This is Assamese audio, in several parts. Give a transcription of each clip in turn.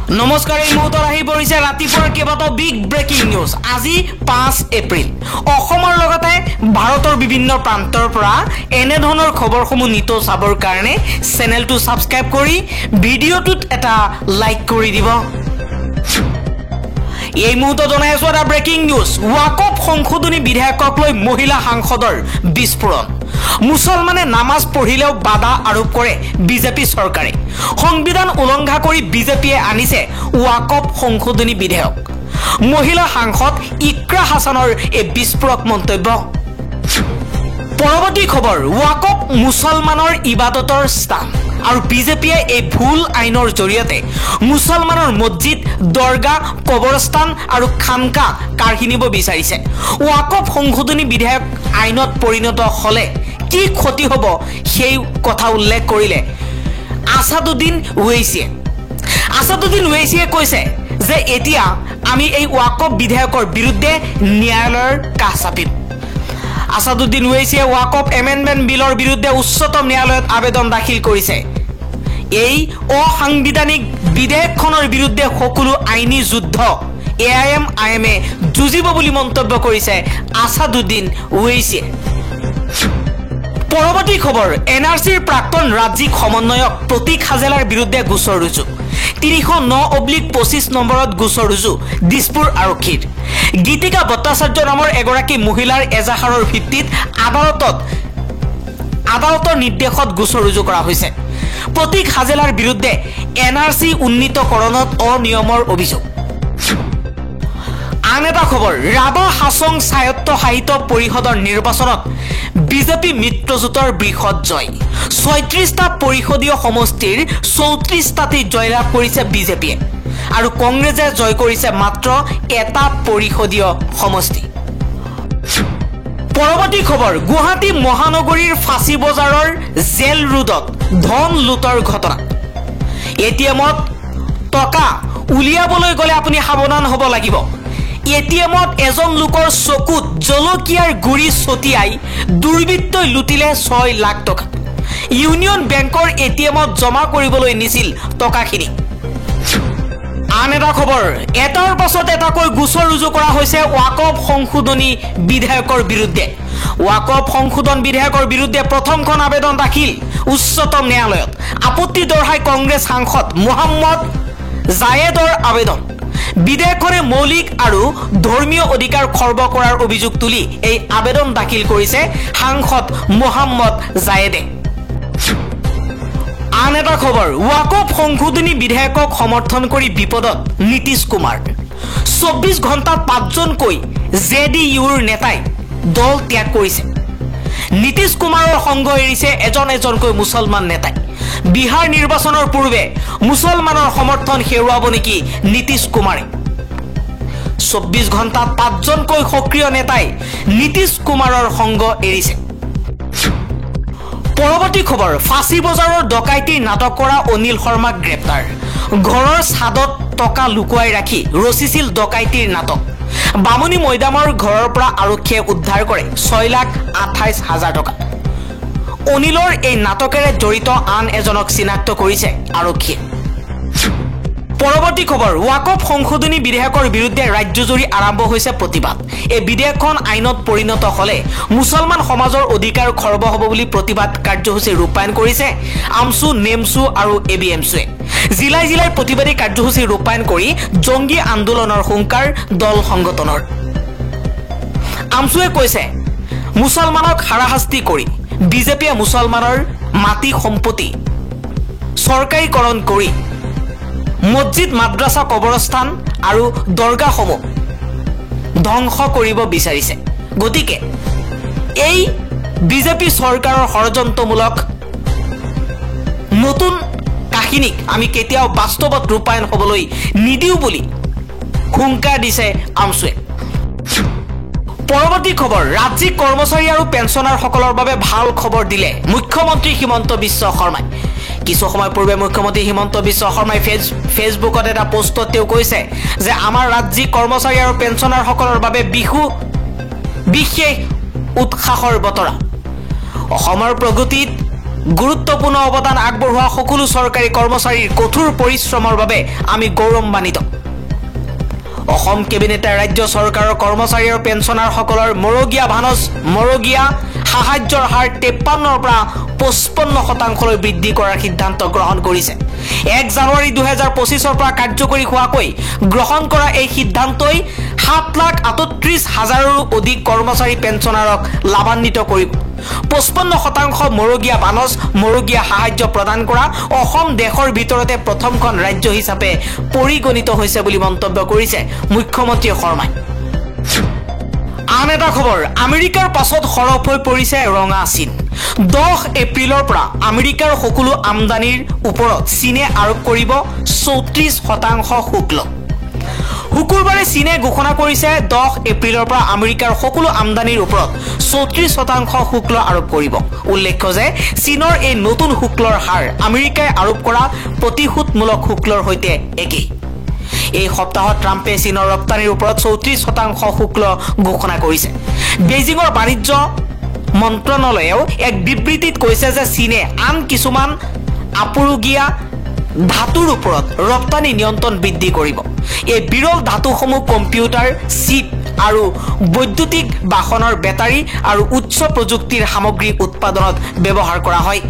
নমস্কাৰ এই মুহূৰ্তত আহি পৰিছে ৰাতিপুৱাৰ কেইবাটাও বিগ ব্ৰেকিং নিউজ। আজি 5 এপ্ৰিল। অসমৰ লগতে ভাৰতৰ বিভিন্ন প্ৰান্তৰ পৰা এনে ধৰণৰ খবৰসমূহ নিতৌ চাবৰ কাৰণে চেনেলটো সাবস্ক্ৰাইব কৰি ভিডিঅ'টোত এটা লাইক কৰি দিব। এই মুহূৰ্তত জনাই আছো এটা ব্ৰেকিং নিউজ। ওয়াকফ সংশোধনী বিধেয়কক লৈ মহিলা সাংসদৰ বিস্ফোৰণ। মুছলমানে নামাজ পঢ়িলেও বাধা আৰোপ কৰে বিজেপি চৰকাৰে। সংবিধান উলংঘা কৰি বিজেপিয়ে আনিছে ওয়াকফ সংশোধনী বিধেয়ক। মহিলা সাংসদ ইকৰা হাছানৰ এই বিস্ফোৰক মন্তব্য। পৰৱৰ্তী খবৰ, ওয়াকফ মুছলমানৰ ইবাদতৰ স্থান আৰু বিজেপিয়ে এই ভুল আইনৰ জৰিয়তে মুছলমানৰ মছজিদ, দৰগাহ, কবৰস্থান আৰু খানকা কাঢ়ি নিব বিচাৰিছে। ওয়াকফ সংশোধনী বিধেয়ক আইনত পৰিণত হলে কি ক্ষতি হ'ব সেই কথা উল্লেখ কৰিলে আসাদুদ্দিন ওৱেইছিয়ে কৈছে যে এতিয়া আমি এই ওয়াকফ বিধেয়কৰ বিৰুদ্ধে ন্যায়ালয়ৰ কাষ চাপিম। আসাদুদ্দিন ওৱেইছিয়ে ওয়াকফ এমেণ্ডমেণ্ট বিলৰ বিৰুদ্ধে উচ্চতম ন্যায়ালয়ত আবেদন দাখিল কৰিছে। এই অসাংবিধানিক বিধেয়কখনৰ বিৰুদ্ধে সকলো আইনী যুদ্ধ AIM-IM যুঁজিব বুলি মন্তব্য কৰিছে আসাদুদ্দিন ওৱেইছিয়ে। পৰৱৰ্তী খবৰ, NRCৰ প্ৰাক্তন ৰাজ্যিক সমন্বয়ক প্ৰতীক হাজেলাৰ বিৰুদ্ধে গোচৰ ৰুজু। 309/25 নম্বৰত গোচৰ ৰুজু দিছপুৰ আৰক্ষীৰ। গীতিকা ভট্টাচাৰ্য নামৰ এগৰাকী মহিলাৰ এজাহাৰৰ ভিত্তিত আদালতৰ নিৰ্দেশত গোচৰ ৰুজু কৰা হৈছে। প্ৰতীক হাজেলাৰ বিৰুদ্ধে NRC উন্নীতকৰণত অনিয়মৰ অভিযোগ। আন এটা খবৰ, ৰাভা হাছং স্বায়ত্ত সাহিত্য পৰিষদৰ নিৰ্বাচনত বিজেপি মিত্ৰজোঁটৰ বৃহৎ জয়। 36টা পৰিষদীয় সমষ্টিৰ 34টাতেই জয়লাভ কৰিছে বিজেপিয়ে আৰু কংগ্ৰেছে জয় কৰিছে মাত্ৰ এটা পৰিষদীয় সমষ্টি। পৰৱৰ্তী খবৰ, গুৱাহাটী মহানগৰীৰ ফাঁচী বজাৰৰ জেল ৰোডত ধন লুটৰ ঘটনা। ATMত টকা উলিয়াবলৈ গ'লে আপুনি সাৱধান হ'ব লাগিব। ATMত এজন লোকৰ চকুত জলকীয়াৰ গুৰি ছটিয়াই দুৰ্বৃত্তই লুটিলে 6 লাখ টকা। ইউনিয়ন বেংকৰ ATMত জমা কৰিবলৈ নিছিল টকাখিনি। আন এটা খবৰ, এটাৰ পাছত এটাকৈ গোচৰ ৰুজু কৰা হৈছে ওয়াকফ সংশোধনী বিধেয়কৰ বিৰুদ্ধে। ওয়াকফ সংশোধন বিধেয়কৰ বিৰুদ্ধে প্ৰথমখন আবেদন দাখিল উচ্চতম ন্যায়ালয়ত। আপত্তি দৰ্শাই কংগ্ৰেছ সাংসদ মোহাম্মদ জায়েদৰ আবেদন। বিধেয়কখনে মৌলিক আৰু ধৰ্মীয় অধিকাৰ খৰ্ব কৰাৰ অভিযোগ তুলি এই আবেদন দাখিল কৰিছে সাংসদ মোহাম্মদ জায়েদে। আন এটা খবৰ, ওয়াকফ সংশোধনী বিধেয়কক সমৰ্থন কৰি বিপদত নীতিশ কুমাৰ। 24 ঘণ্টাত 5জনকৈ JDUৰ নেতাই দল ত্যাগ কৰিছে। নীতিশ কুমাৰৰ সংগ এৰিছে এজনকৈ মুছলমান নেতাই। বিহাৰ নিৰ্বাচনৰ পূৰ্বে মুছলমানৰ সমৰ্থন হেৰুৱাব নেকি নীতিশ কুমাৰে? 24 ঘণ্টাত 5জনকৈ সক্ৰিয় নেতাই নীতিশ কুমাৰৰ সংগ এৰিছে। পৰৱৰ্তী খবৰ, ফাঁচী বজাৰৰ ডকাইতিৰ নাটক কৰা অনিল শৰ্মাক গ্ৰেপ্তাৰ। ঘৰৰ ছাদত টকা লুকুৱাই ৰাখি ৰচিছিল ডকাইতিৰ নাটক। বামুণী মৈদামৰ ঘৰৰ পৰা আৰক্ষীয়ে উদ্ধাৰ কৰে 6,28,000 টকা। অনিলৰ এই নাটকেৰে জড়িত আন এজনক চিনাক্ত কৰিছে আৰক্ষীয়ে। পৰৱৰ্তী খবৰ, ওয়াকফ সংশোধনী বিধেয়কৰ বিৰুদ্ধে ৰাজ্যজুৰি আৰম্ভ হৈছে প্ৰতিবাদ। এই বিধেয়কখন আইনত পৰিণত হলে মুছলমান সমাজৰ অধিকাৰ খৰ্ব হ'ব বুলি প্ৰতিবাদ কাৰ্যসূচী ৰূপায়ণ কৰিছে আমছু, নেমছু আৰু ABMছুৱে। জিলাই জিলাই প্ৰতিবাদী কাৰ্যসূচী ৰূপায়ণ কৰি জংগী আন্দোলনৰ হুংকাৰ দল সংগঠনৰ। আমছুৱে কৈছে, মুছলমানক হাৰাশাস্তি কৰি বিজেপিয়ে মুছলমানৰ মাটি সম্পত্তি চৰকাৰীকৰণ কৰি মছজিদ, মাদ্ৰাছা, কবৰস্থান আৰু দৰগাহসমূহ ধ্বংস কৰিব বিচাৰিছে। গতিকে এই বিজেপি চৰকাৰৰ ষড়যন্ত্ৰমূলক নতুন কাহিনীক আমি কেতিয়াও বাস্তৱত ৰূপায়ণ হ'বলৈ নিদিওঁ বুলি হুংকাৰ দিছে আমছুৱে। পৰৱৰ্তী খবৰ, ৰাজ্যিক কৰ্মচাৰী আৰু পেঞ্চনাৰসকলৰ বাবে ভাল খবৰ দিলে মুখ্যমন্ত্ৰী হিমন্ত বিশ্ব শৰ্মাই। কিছু সময় পূৰ্বে মুখ্যমন্ত্ৰী হিমন্ত বিশ্ব শৰ্মাই ফেচবুকত এটা পোষ্টত তেওঁ কৈছে যে আমাৰ ৰাজ্যিক কৰ্মচাৰী আৰু পেঞ্চনাৰসকলৰ বাবে বিহু বিশেষ উৎসাহৰ বতৰা। অসমৰ প্ৰগতিত গুৰুত্বপূৰ্ণ অৱদান আগবঢ়োৱা সকলো চৰকাৰী কৰ্মচাৰীৰ কঠোৰ পৰিশ্ৰমৰ বাবে আমি গৌৰৱান্বিত। অসম কেবিনেটে ৰাজ্য চৰকাৰৰ কৰ্মচাৰী আৰু পেঞ্চনাৰসকলৰ মৰগীয়া সাহায্যৰ হাৰ 53ৰ পৰা 55% বৃদ্ধি কৰাৰ সিদ্ধান্ত গ্ৰহণ কৰিছে। 1 জানুৱাৰী 2025ৰ পৰা কাৰ্যকৰী হোৱাকৈ গ্ৰহণ কৰা এই সিদ্ধান্তই 7,38,000ৰো অধিক কৰ্মচাৰী পেঞ্চনাৰক লাভান্বিত কৰিব। 55% মৰগীয়া সাহায্য প্ৰদান কৰা অসম দেশৰ ভিতৰতে প্ৰথমখন ৰাজ্য হিচাপে পৰিগণিত হৈছে বুলি মন্তব্য কৰিছে মুখ্যমন্ত্ৰী শৰ্মাই। আন এটা খবৰ, আমেৰিকাৰ পাছত সৰব হৈ পৰিছে ৰঙা চীন। 10 এপ্ৰিলৰ পৰা আমেৰিকাৰ সকলো আমদানিৰ ওপৰত চীনে আৰোপ কৰিব 34% শুল্ক। শুকুৰবাৰে চীনে ঘোষণা কৰিছে 10 এপ্ৰিলৰ পৰা আমেৰিকাৰ সকলো আমদানিৰ ওপৰত 34% শুল্ক আৰোপ কৰিব। উল্লেখ্য যে চীনৰ এই নতুন শুল্কৰ হাৰ আমেৰিকাই আৰোপ কৰা প্ৰতিশোধমূলক শুল্কৰ সৈতে একেই। এই সপ্তাহত ট্ৰাম্পে চীনৰ ৰপ্তানিৰ ওপৰত 34% শুল্ক ঘোষণা কৰিছে। বেইজিঙৰ বাণিজ্য মন্ত্ৰণালয়েও এক বিবৃতিত কৈছে যে চীনে আন কিছুমান আপুৰুগীয়া ধাতুৰ ওপৰত ৰপ্তানি নিয়ন্ত্ৰণ বৃদ্ধি কৰিব। এই বিৰল ধাতুসমূহ কম্পিউটাৰ চিপ আৰু বৈদ্যুতিক বাহনৰ বেটাৰী আৰু উচ্চ প্ৰযুক্তিৰ সামগ্ৰী উৎপাদনত ব্যৱহাৰ কৰা হয়।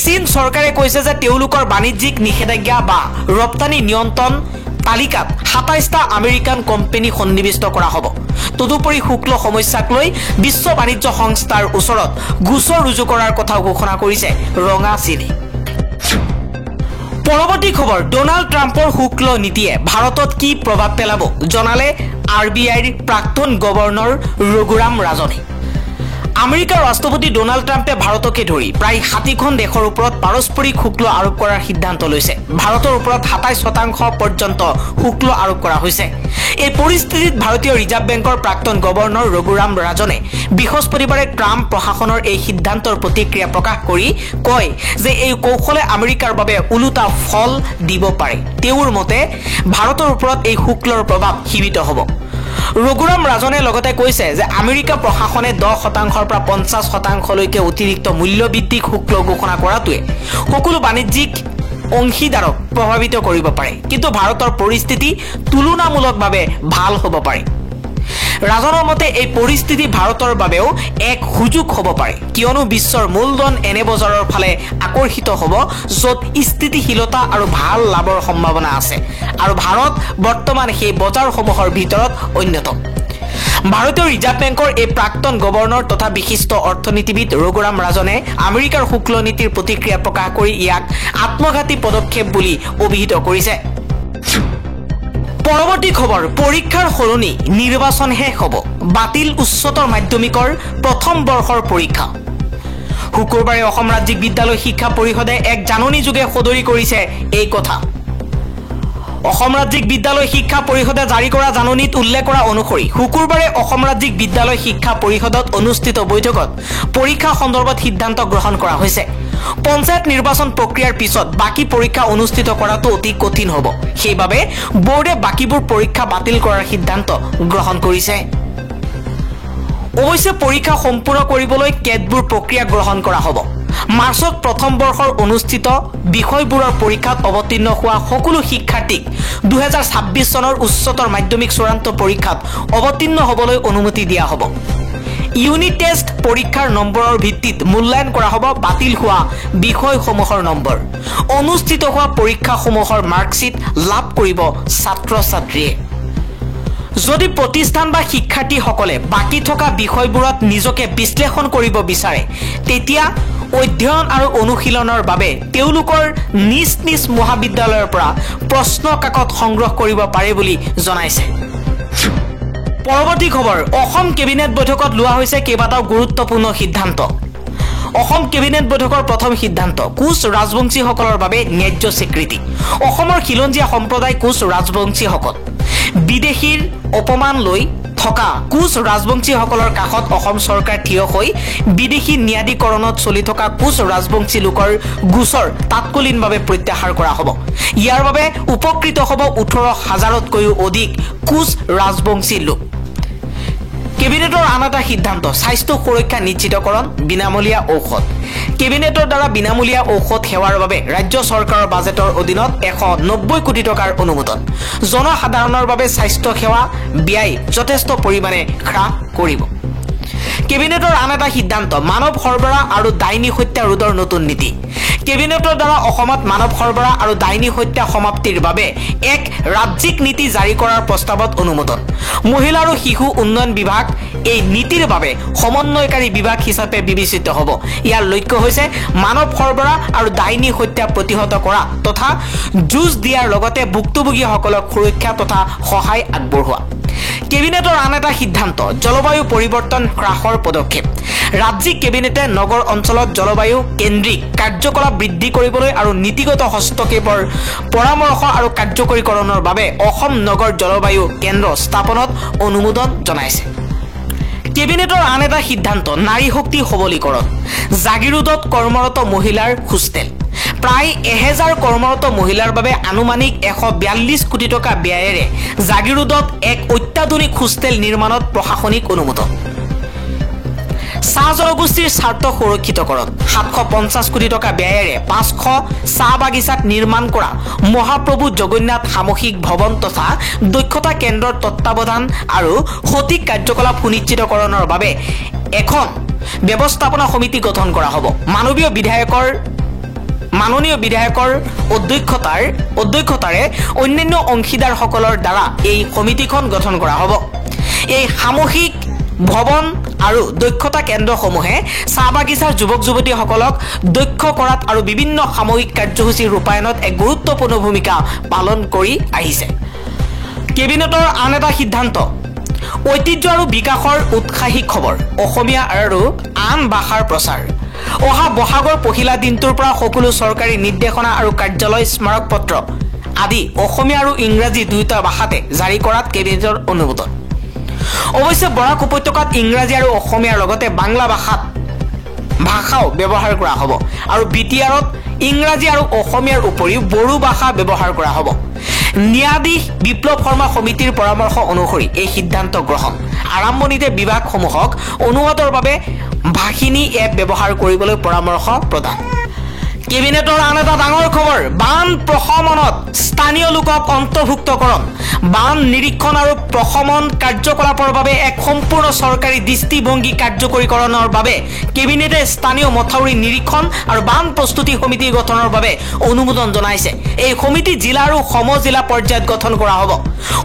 চীন চৰকাৰে কৈছে যে তেওঁলোকৰ বাণিজ্যিক নিষেধাজ্ঞা বা ৰপ্তানি নিয়ন্ত্ৰণ তালিকাত 27টা আমেৰিকান কোম্পানী সন্নিৱিষ্ট কৰা হ'ব। তদুপৰি শুল্ক সমস্যাক লৈ বিশ্ব বাণিজ্য সংস্থাৰ ওচৰত গোচৰ ৰুজু কৰাৰ কথাও ঘোষণা কৰিছে ৰঙা চীনে। পৰৱৰ্তী খবৰ, ডোনাল্ড ট্ৰাম্পৰ শুল্ক নীতিয়ে ভাৰতত কি প্ৰভাৱ পেলাব জনালে RBIৰ প্ৰাক্তন গভৰ্ণৰ ৰঘুৰাম ৰাজনে। আমেৰিকাৰ ৰাষ্ট্ৰপতি ডোনাল্ড ট্ৰাম্পে ভাৰতকে ধৰি প্ৰায় 60খন দেশৰ ওপৰত পাৰস্পৰিক শুল্ক আৰোপ কৰাৰ সিদ্ধান্ত লৈছে। ভাৰতৰ ওপৰত 27% পৰ্যন্ত শুল্ক আৰোপ কৰা হৈছে। এই পৰিস্থিতিত ভাৰতীয় ৰিজাৰ্ভ বেংকৰ প্ৰাক্তন গভৰ্ণৰ ৰঘুৰাম ৰাজনে বৃহস্পতিবাৰে ট্ৰাম্প প্ৰশাসনৰ এই সিদ্ধান্তৰ প্ৰতিক্ৰিয়া প্ৰকাশ কৰি কয় যে এই কৌশলে আমেৰিকাৰ বাবে ওলোটা ফল দিব পাৰে। তেওঁৰ মতে ভাৰতৰ ওপৰত এই শুল্কৰ প্ৰভাৱ সীমিত হ'ব। ৰঘুৰাম ৰাজনে লগতে কৈছে যে আমেৰিকা প্ৰশাসনে 10%ৰ পৰা 50%লৈকে অতিৰিক্ত মূল্যবৃদ্ধি শুল্ক ঘোষণা কৰাটোৱে সকলো বাণিজ্যিক অংশীদাৰক প্ৰভাৱিত কৰিব পাৰে, কিন্তু ভাৰতৰ পৰিস্থিতি তুলনামূলকভাৱে ভাল হ'ব পাৰে। ৰাজনৰ মতে এই পৰিস্থিতি ভাৰতৰ বাবেও এক সুযোগ হ'ব পাৰে, কিয়নো বিশ্বৰ মূলধন এনে বজাৰৰ ফালে আকৰ্ষিত হ'ব য'ত স্থিতিশীলতা আৰু ভাল লাভৰ সম্ভাৱনা আছে, আৰু ভাৰত বৰ্তমান সেই বজাৰসমূহৰ ভিতৰত অন্যতম। ভাৰতীয় ৰিজাৰ্ভ বেংকৰ এই প্ৰাক্তন গভৰ্ণৰ তথা বিশিষ্ট অৰ্থনীতিবিদ ৰঘুৰাম ৰাজনে আমেৰিকাৰ শুল্ক নীতিৰ প্ৰতিক্ৰিয়া প্ৰকাশ কৰি ইয়াক আত্মঘাতী পদক্ষেপ বুলি অভিহিত কৰিছে। পৰৱৰ্তী খবৰ, পৰীক্ষাৰ সলনি নিৰ্বাচন শেষ হ'ব, বাতিল উচ্চতৰ মাধ্যমিকৰ প্ৰথম বৰ্ষৰ পৰীক্ষা। শুকুৰবাৰে অসম ৰাজ্যিক বিদ্যালয় শিক্ষা পৰিষদে এক জাননীযোগে সদৰি কৰিছে এই কথা। অসম ৰাজ্যিক বিদ্যালয় শিক্ষা পৰিষদে জাৰি কৰা জাননীত উল্লেখ কৰা অনুসৰি শুকুৰবাৰে অসম ৰাজ্যিক বিদ্যালয় শিক্ষা পৰিষদত অনুষ্ঠিত বৈঠকত পৰীক্ষা সন্দৰ্ভত সিদ্ধান্ত গ্ৰহণ কৰা হৈছে। পঞ্চায়ত নিৰ্বাচন প্ৰক্ৰিয়াৰ পিছত বাকী পৰীক্ষা অনুষ্ঠিত কৰাটো অতি কঠিন হ'ব, সেইবাবে বোৰ্ডে বাকীবোৰ পৰীক্ষা বাতিল কৰাৰ সিদ্ধান্ত গ্ৰহণ কৰিছে। অৱশ্যে পৰীক্ষা সম্পূৰ্ণ কৰিবলৈ কেতবোৰ প্ৰক্ৰিয়া গ্ৰহণ কৰা হ'ব। মাৰ্চত প্ৰথম বৰ্ষৰ অনুষ্ঠিত বিষয়বোৰৰ পৰীক্ষাত অৱতীৰ্ণ হোৱা সকলো শিক্ষাৰ্থীক 2026 চনৰ উচ্চতৰ মাধ্যমিক চূড়ান্ত পৰীক্ষাত অৱতীৰ্ণ হ'বলৈ অনুমতি দিয়া হ'ব। ইউনিট টেষ্ট পৰীক্ষাৰ নম্বৰৰ ভিত্তিত মূল্যায়ন কৰা হ'ব বাতিল হোৱা বিষয়সমূহৰ নম্বৰ। অনুষ্ঠিত হোৱা পৰীক্ষাসমূহৰ মাৰ্কশ্বিট লাভ কৰিব ছাত্ৰ ছাত্ৰীয়ে। যদি প্ৰতিষ্ঠান বা শিক্ষাৰ্থীসকলে বাকী থকা বিষয়বোৰত নিজকে বিশ্লেষণ কৰিব বিচাৰে, তেতিয়া অধ্যয়ন আৰু অনুশীলনৰ বাবে তেওঁলোকৰ নিজ নিজ মহাবিদ্যালয়ৰ পৰা প্ৰশ্ন কাকত সংগ্ৰহ কৰিব পাৰে বুলি জনাইছে। পৰৱৰ্তী খবৰ, অসম কেবিনেট বৈঠকত লোৱা হৈছে কেইবাটাও গুৰুত্বপূৰ্ণ সিদ্ধান্ত। অসম কেবিনেট বৈঠকৰ প্ৰথম সিদ্ধান্ত, কোচ ৰাজবংশীসকলৰ বাবে ন্যায্য স্বীকৃতি। অসমৰ খিলঞ্জীয়া সম্প্ৰদায় কোচ ৰাজবংশীসকল বিদেশীৰ অপমান লৈ থকা কোচ ৰাজবংশীসকলৰ কাষত অসম চৰকাৰ থিয় হৈ বিদেশী ন্যায়াধিকৰণত চলি থকা কোচ ৰাজবংশী লোকৰ গোচৰ তাৎকালীনভাৱে প্ৰত্যাহাৰ কৰা হ'ব। ইয়াৰ বাবে উপকৃত হ'ব 18,000তকৈও অধিক কোচ ৰাজবংশী লোক। কেবিনেটৰ আন এটা সিদ্ধান্ত স্বাস্থ্য সুৰক্ষা নিশ্চিতকৰণ বিনামূলীয়া ঔষধ কেবিনেটৰ দ্বাৰা বিনামূলীয়া ঔষধ সেৱাৰ বাবে ৰাজ্য চৰকাৰৰ বাজেটৰ অধীনত 190 কোটি টকাৰ অনুমোদন জনসাধাৰণৰ বাবে স্বাস্থ্য সেৱা ব্যয় যথেষ্ট পৰিমাণে হ্ৰাস কৰিব কেবিনেটৰ আন এটা সিদ্ধান্ত মানৱ সৰবৰাহ আৰু ডাইনী হত্যা ৰোধৰ নতুন নীতি কেবিনেটৰ দ্বাৰা অসমত মানৱ সৰবৰাহ আৰু ডাইনী হত্যা সমাপ্তিৰ বাবে এক ৰাজ্যিক নীতি জাৰি কৰাৰ প্ৰস্তাৱত অনুমোদন মহিলা আৰু শিশু উন্নয়ন বিভাগ এই নীতিৰ বাবে সমন্বয়কাৰী বিভাগ হিচাপে বিবেচিত হ'ব ইয়াৰ লক্ষ্য হৈছে মানৱ সৰবৰাহ আৰু ডাইনী হত্যা প্ৰতিহত কৰা তথা যুঁজ দিয়াৰ লগতে ভুক্তভোগীসকলক সুৰক্ষা তথা সহায় আগবঢ়োৱা কেবিনেটৰ আন এটা সিদ্ধান্ত জলবায়ু পৰিৱৰ্তন হ্ৰাসৰ পদক্ষেপ ৰাজ্যিক কেবিনেটে নগৰ অঞ্চলত জলবায়ু কেন্দ্ৰিক কাৰ্যকলাপ বৃদ্ধি কৰিবলৈ আৰু নীতিগত হস্তক্ষেপৰ পৰামৰ্শ আৰু কাৰ্যকৰীকৰণৰ বাবে অসম নগৰ জলবায়ু কেন্দ্ৰ স্থাপনত অনুমোদন জনাইছে কেবিনেটৰ আন এটা সিদ্ধান্ত নাৰী শক্তি সবলীকৰণ জাগিৰোডত কৰ্মৰত মহিলাৰ হোষ্টেল প্ৰায় 1000 কৰ্মৰত মহিলাৰ বাবে আনুমানিক 142 কোটি টকা ব্যয়েৰে জাগিৰোডত এক অত্যাধুনিক হোষ্টেল নিৰ্মাণত প্ৰশাসনিক অনুমোদন চাহ জনগোষ্ঠীৰ স্বাৰ্থ সুৰক্ষিতকৰণ 750 কোটি টকা ব্যয়েৰে 500 চাহ বাগিচাত নিৰ্মাণ কৰা মহাপ্ৰভু জগন্নাথ সামূহিক ভৱন তথা দক্ষতা কেন্দ্ৰৰ তত্ত্বাৱধান আৰু সঠিক কাৰ্যকলাপ সুনিশ্চিতকৰণৰ বাবে এখন ব্যৱস্থাপনা সমিতি গঠন কৰা হ'ব মাননীয় বিধায়কৰ অধ্যক্ষতাৰে অন্যান্য অংশীদাৰসকলৰ দ্বাৰা এই সমিতিখন গঠন কৰা হ'ব এই সামূহিক ভৱন আৰু দক্ষতা কেন্দ্ৰসমূহে চাহ বাগিচাৰ যুৱক যুৱতীসকলক দক্ষ কৰাত আৰু বিভিন্ন সামূহিক কাৰ্যসূচী ৰূপায়ণত এক গুৰুত্বপূৰ্ণ ভূমিকা পালন কৰি আহিছে কেবিনেটৰ আন এটা সিদ্ধান্ত ঐতিহ্য আৰু বিকাশৰ উৎসাহী খবৰ অসমীয়া আৰু আন ভাষাৰ প্ৰচাৰ অহা বহাগৰ পহিলা দিনটোৰ পৰা সকলো চৰকাৰী নিৰ্দেশনা আৰু কাৰ্যালয় স্মাৰক পত্ৰ আদি অসমীয়া আৰু ইংৰাজী দুয়োটা ভাষাতে জাৰি কৰাত কেবিনেটৰ অনুমোদন অৱশ্যে বৰাক উপত্যকাত ইংৰাজী আৰু অসমীয়াৰ লগতে বাংলা ভাষাও ব্যৱহাৰ কৰা হ'ব আৰু বিটিআৰত ইংৰাজী আৰু অসমীয়াৰ উপৰিও বড়ো ভাষা ব্যৱহাৰ কৰা হ'ব ন্যায়াধীশ বিপ্লৱ শৰ্মা সমিতিৰ পৰামৰ্শ অনুসৰি এই সিদ্ধান্ত গ্ৰহণ আৰম্ভণিতে বিভাগসমূহক অনুবাদৰ বাবে ভাষিনী এপ ব্যৱহাৰ কৰিবলৈ পৰামৰ্শ প্ৰদান কেবিনেটৰ আন এটা ডাঙৰ খবৰ বান প্ৰশমনত স্থানীয় লোকক অন্তৰ্ভুক্তকৰণ বান নিৰীক্ষণ আৰু প্ৰশমন কাৰ্যকলাপৰ বাবে এক সম্পূৰ্ণ চৰকাৰী দৃষ্টিভংগী কাৰ্যকৰীকৰণৰ বাবে কেবিনেটে স্থানীয় মথাউৰি নিৰীক্ষণ আৰু বান প্ৰস্তুতি সমিতি গঠনৰ বাবে অনুমোদন জনাইছে এই সমিতি জিলা আৰু সমজিলা পৰ্যায়ত গঠন কৰা হ'ব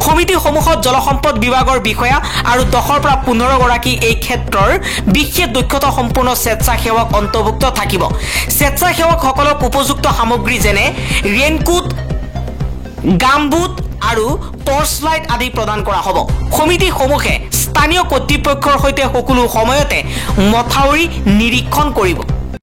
সমিতিসমূহত জলসম্পদ বিভাগৰ বিষয়া আৰু 10 পৰা 15 গৰাকী এই ক্ষেত্ৰৰ বিশেষ দক্ষতা সম্পূৰ্ণ স্বেচ্ছাসেৱক অন্তৰ্ভুক্ত থাকিব স্বেচ্ছাসেৱকসকলক উপযুক্ত সামগ্ৰী যেনে ৰেইনকোট গামবুট আৰু টৰ্চ লাইট আদি প্ৰদান কৰা হ'ব সমিতিসমূহে স্থানীয় কৰ্তৃপক্ষৰ সৈতে সকলো সময়তে মথাউৰি নিৰীক্ষণ কৰিব